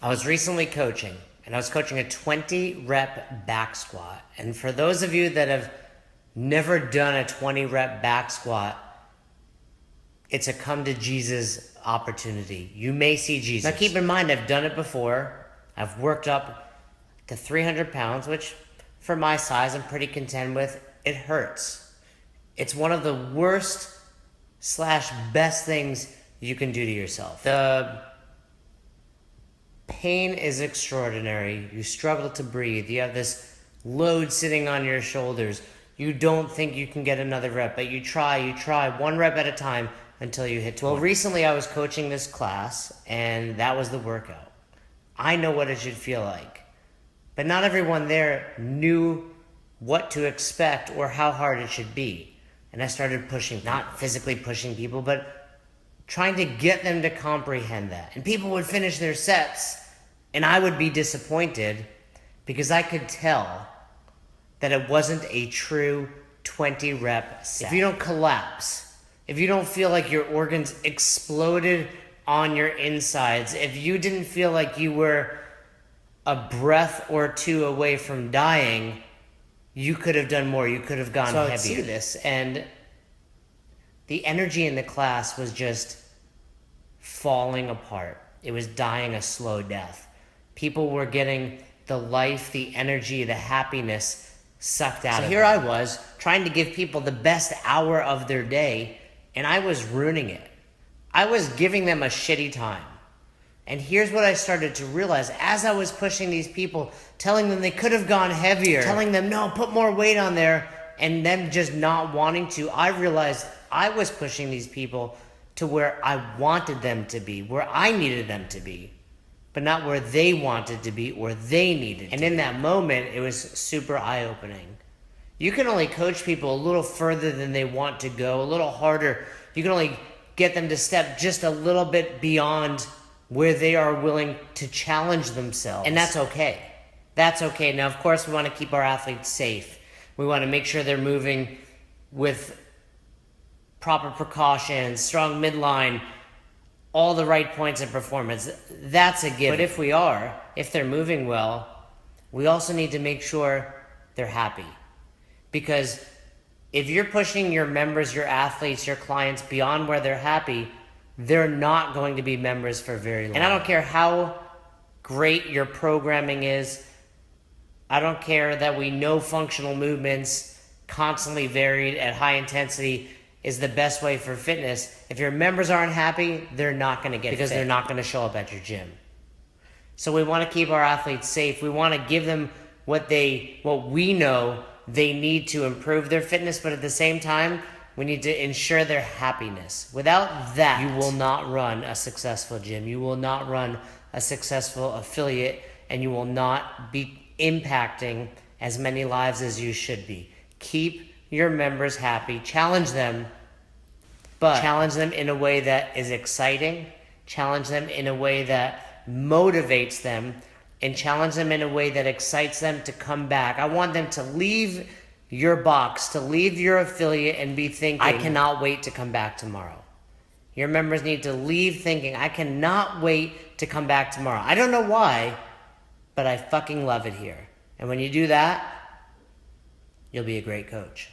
I was recently coaching, and I was coaching a 20 rep back squat. And for those of you that have never done a 20 rep back squat, it's a come to Jesus opportunity. You may see Jesus. Now keep in mind, I've done it before. I've worked up to 300 pounds, which for my size, I'm pretty content with. It hurts. It's one of the worst / best things you can do to yourself. The pain is extraordinary. You struggle to breathe. You have this load sitting on your shoulders. You don't think you can get another rep, but you try 1 rep at a time until you hit 20. Well, recently I was coaching this class, and that was the workout. I know what it should feel like, but not everyone there knew what to expect or how hard it should be. And I started pushing, not physically pushing people, but trying to get them to comprehend that. And people would finish their sets, and I would be disappointed because I could tell that it wasn't a true 20 rep set. If you don't collapse, if you don't feel like your organs exploded on your insides, if you didn't feel like you were a breath or two away from dying, you could have done more. You could have gone heavier. I see this, and the energy in the class was just falling apart. It was dying a slow death. People were getting the life, the energy, the happiness sucked out of them. So here I was, trying to give people the best hour of their day, and I was ruining it. I was giving them a shitty time. And here's what I started to realize as I was pushing these people, telling them they could have gone heavier, telling them, no, put more weight on there, and them just not wanting to. I realized I was pushing these people to where I wanted them to be, where I needed them to be, but not where they wanted to be or they needed to be. And in that moment, it was super eye-opening. You can only coach people a little further than they want to go, a little harder. You can only get them to step just a little bit beyond where they are willing to challenge themselves. And that's okay. That's okay. Now, of course, we want to keep our athletes safe. We want to make sure they're moving with proper precautions, strong midline, all the right points of performance. That's a given. But if they're moving well, we also need to make sure they're happy. Because if you're pushing your members, your athletes, your clients beyond where they're happy, they're not going to be members for very long. And I don't care how great your programming is. I don't care that we know functional movements constantly varied at high intensity is the best way for fitness. If your members aren't happy, they're not going to get because fit. They're not going to show up at your gym. So we want to keep our athletes safe. We want to give them what we know they need to improve their fitness, but at the same time, we need to ensure their happiness. Without that, you will not run a successful gym. You will not run a successful affiliate, and you will not be impacting as many lives as you should be. Keep your members happy. Challenge them, but challenge them in a way that is exciting. Challenge them in a way that motivates them, and challenge them in a way that excites them to come back. I want them to leave your box, to leave your affiliate and be thinking, I cannot wait to come back tomorrow. Your members need to leave thinking, I cannot wait to come back tomorrow. I don't know why, but I fucking love it here. And when you do that, you'll be a great coach.